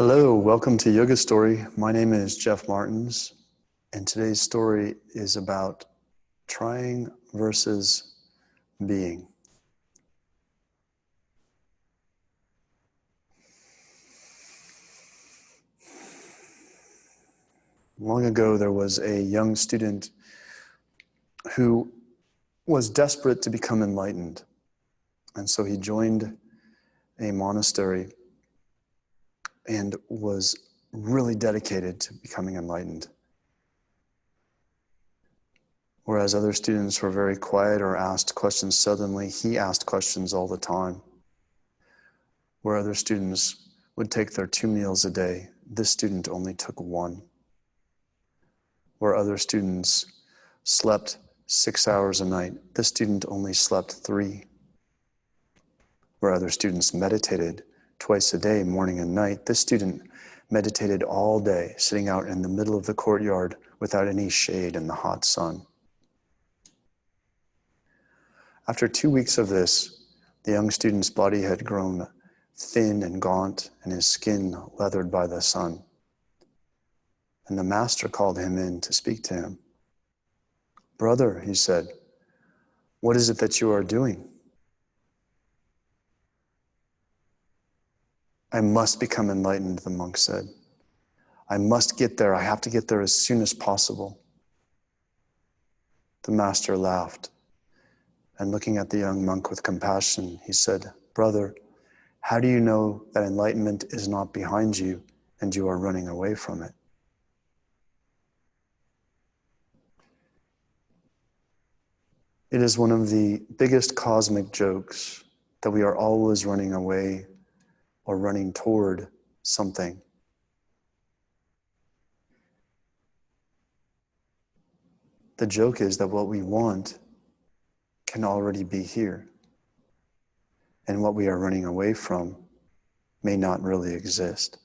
Hello, welcome to Yoga Story. My name is Jeff Martens, and today's story is about trying versus being. Long ago, there was a young student who was desperate to become enlightened, and so he joined a monastery and was really dedicated to becoming enlightened. Whereas other students were very quiet or asked questions suddenly, he asked questions all the time. Where other students would take their 2 meals a day, this student only took 1. Where other students slept 6 hours a night, this student only slept 3. Where other students meditated twice a day, morning and night, this student meditated all day, sitting out in the middle of the courtyard without any shade in the hot sun. After 2 weeks of this, the young student's body had grown thin and gaunt, and his skin leathered by the sun. And the master called him in to speak to him. "Brother," he said, "what is it that you are doing?" "I must become enlightened," the monk said. "I must get there. I have to get there as soon as possible." The master laughed, and looking at the young monk with compassion, he said, "Brother, how do you know that enlightenment is not behind you and you are running away from it?" It is one of the biggest cosmic jokes that we are always running away or running toward something. The joke is that what we want can already be here, and what we are running away from may not really exist.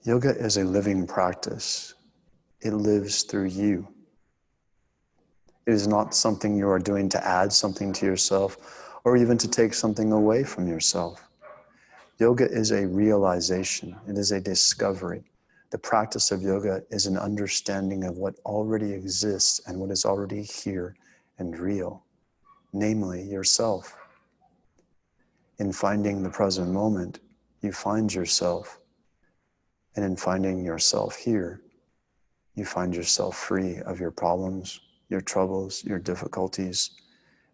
Yoga is a living practice. It lives through you. It is not something you are doing to add something to yourself or even to take something away from yourself. Yoga is a realization. It is a discovery. The practice of yoga is an understanding of what already exists and what is already here and real, namely yourself. In finding the present moment, you find yourself. And in finding yourself here, you find yourself free of your problems, your troubles, your difficulties,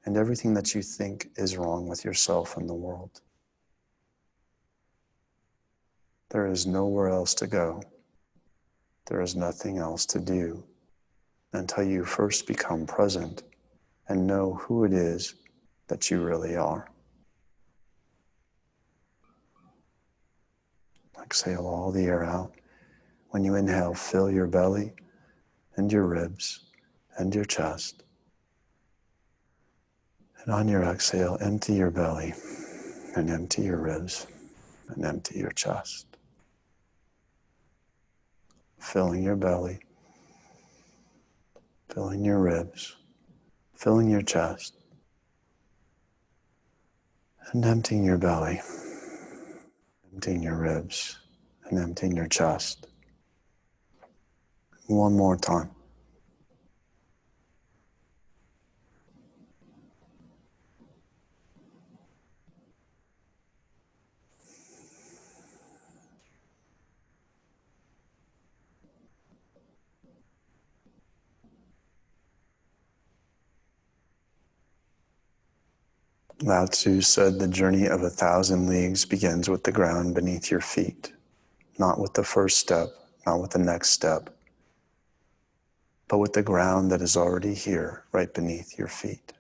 and everything that you think is wrong with yourself and the world. There is nowhere else to go. There is nothing else to do until you first become present and know who it is that you really are. Exhale all the air out. When you inhale, fill your belly and your ribs and your chest. And on your exhale, empty your belly and empty your ribs and empty your chest. Filling your belly, filling your ribs, filling your chest, and emptying your belly, emptying your ribs, and emptying your chest. One more time. Lao Tzu said the journey of 1,000 leagues begins with the ground beneath your feet, not with the first step, not with the next step, but with the ground that is already here, right beneath your feet.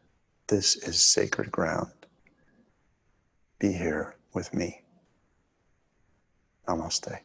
This is sacred ground. Be here with me. Namaste.